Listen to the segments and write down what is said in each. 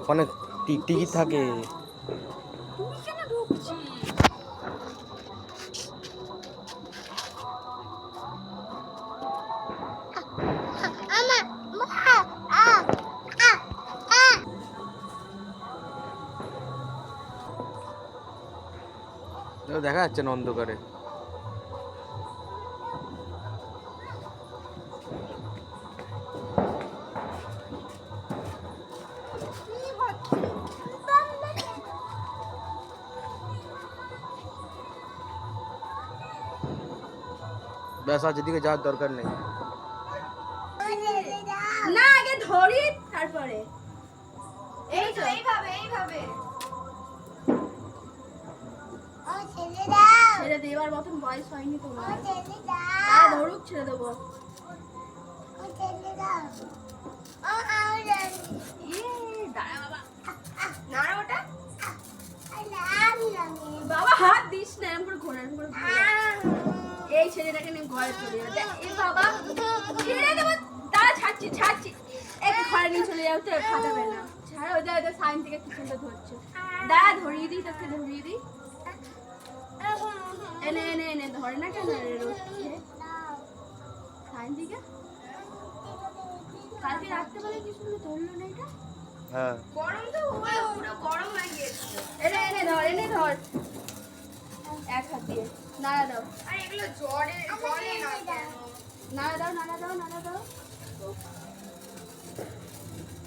ওখানে টিকিট থাকে। তুই কেন ঢুকছিস? দেখা যাচ্ছে না অন্ধকারে। ব্যাস আজ এদিকে যাওয়ার দরকার নেই। না আগে ধরি তারপরে এই তো এইভাবে এইভাবে ছেড়ে দেওয়ার মতন বয়স হয়নি তোমার। ধরুক ছেড়ে দেবো। বাবা হাত দিস না এমন করে ঘোরার করে এই ছেলেটাকে নিয়ে ঘরে চলে যাবে। এই বাবা ছেড়ে দেবো। দাঁড়া ছাড়ছি ছাড়ছি একটু ঘরে নিয়ে চলে যাও তো খাটাবে না। ছাড়া ওই ওদের সাইন থেকে কিচেনটা ধরছে। দাঁড়া ধরিয়ে দিই তোকে ধরিয়ে দিই। এনে এনে এনে ধরে না কেন রোজ সাইন দিকে কালকে রাত্রেবেলা কি শুনে ধরলো না এটা? হ্যাঁ গরম তো পুরো গরম হয়ে গেছে। এনে এনে ধর এক হাত দিয়ে নাড়া দাও। আরে এগুলো জলে না কেন? নাড়া দাও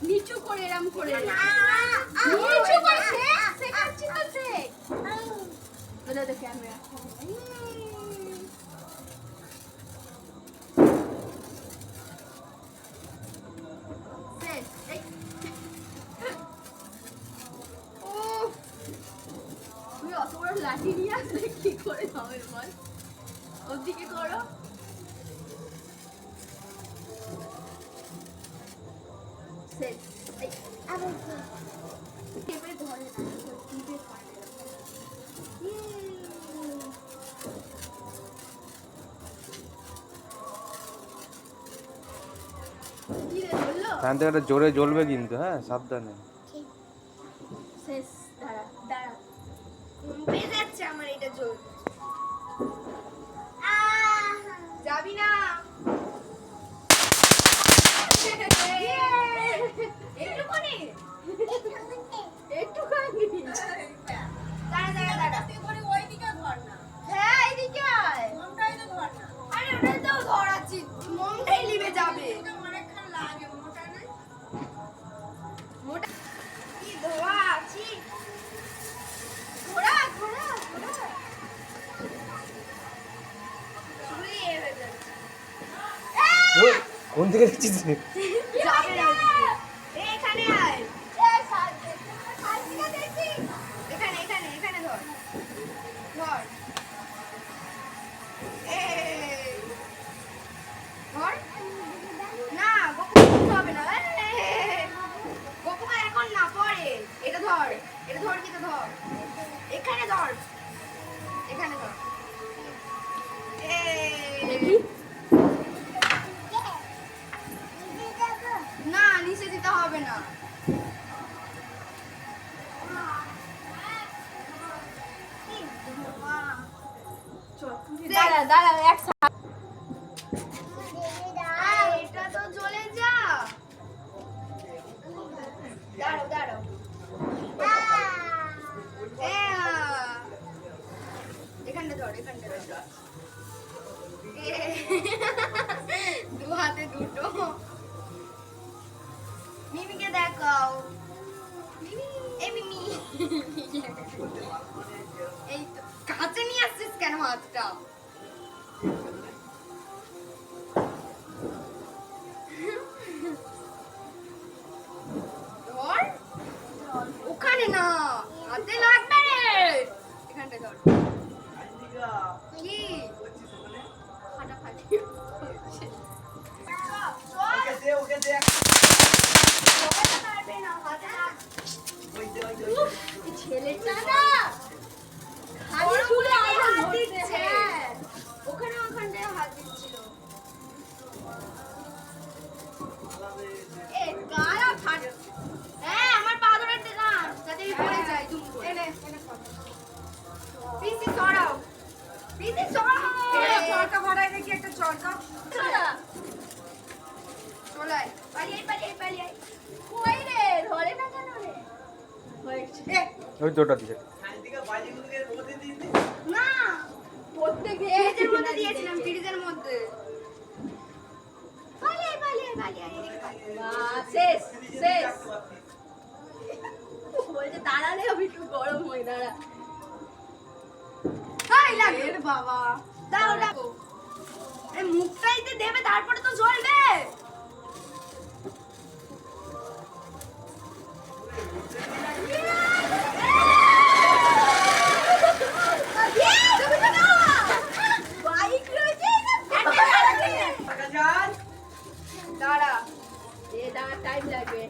নিচু করে এরম করে নিচু করে শেখাচ্ছি তো শেখ। ওটা তো ক্যামেরা তুমি অত বড় লাঠি নিয়ে আসলে কি করে হবে বল? ওর দিকে করো। ধরে না ফ্যান থেকে একটা জোরে জ্বলবে কিন্তু, হ্যাঁ সাবধানে। শেষ দাঁড়া দাঁড়া পেয়ে যাচ্ছে আমার এটা জোর যাবি না একটুখানি দাঁড়া তুই করে ওই দিকে ধর না। হ্যাঁ এইদিকে আয় মমটাই তো ধর না। আরে ওটা তো ধরাচ্ছি মমটাই লিবে যাবে। অনেকক্ষণ লাগে মোটা না মোটা কি ধোয়া আছি ঘোড়া কোন দিকে যাচ্ছিস? যাবে না এখানে আয় এখানে ধর না গোপু হবে না গোপু এখন না পরে এটা ধর কি তো ধর এখানে ধর না নিচে দিতে হবে না। দাঁড়া এক এটা তো জ্বলে যা। দাঁড়াও এখানটা ধর দু হাতে দুটো। মিমিকে দেখাও মিমি এই তো কাছে নিয়ে আসছিস কেন হাতটা? ধর ওখানে না হাতে লাগবে রে এখানটা ধর কি ফাটাফাটি ওকে দে ছেলেটা না খালি চুলে হাত দিচ্ছে। ওখানটায় হাত দিচ্ছিল। এ গালা ফাট। হ্যাঁ আমার পা ধরে পিসি সরাও পিসি সরাও চরকা ভরায় দেখি একটা চরকা চলা চলাই পালিয়ে কই রে ধরে না কেন রে হয়েছে ওই দুটো দিছে না পড়তে গিয়ে ফ্রিজের মধ্যে দিয়েছিলাম ফ্রিজের মধ্যে পালিয়ে শেষ বলছে দাঁড়া রে আমি একটু গরম হয়ে দাঁড়া হাই লাগে রে বাবা দাও এই মুখটাইতে দেবে তারপরে তো জ্বলবে দাঁড়া টাইম লাগবে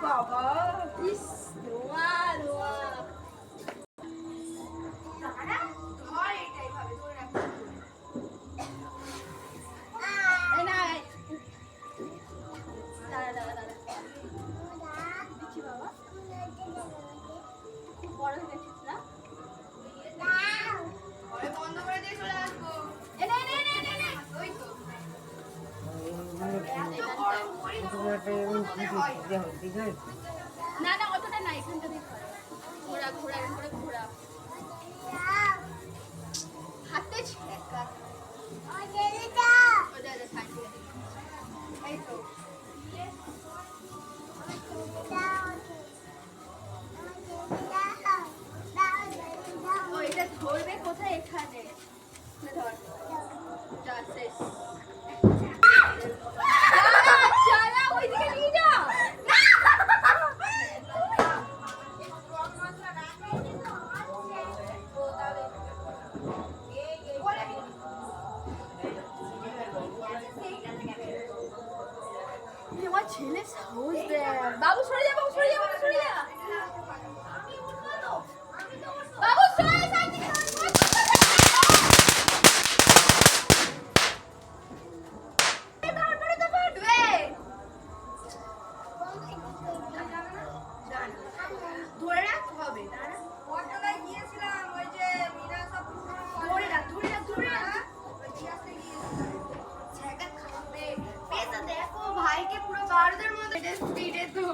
বাবা ইস রোয়া দাঁড়া ধর এটাই ভাবে ধরে রাখ এই না দাঁড়া দিচ্ছি বাবা খুব বড় হয়ে গেছিস না ঘরে বন্ধ করে দিয়ে চলে আসবো নে ওই তো না অতটা না এখানটা দেখো ঘোরা এরকম করে ঘোরা হাতে ছিঁড়ে এই তো এটা ধরবে কোথায় এখানে ধর যা শেষ চালা ওইদিকে নিয়ে যা আমার ছেলে সাহস দেয় বাবু সরে যা বাবু সরে যা বাবু সরে যা বাবু সরে যা তারপরে তো পারবে ধরে রাখতে হবে দাঁড়া অটোলায় গিয়েছিলাম ওই যে মিনা সব ধরে রাখ ওই জিয়াসে গিয়েছিলাম জায়গা খাবে পেছা দেখো ভাইকে পুরো বারোদের মধ্যে স্পিডে তো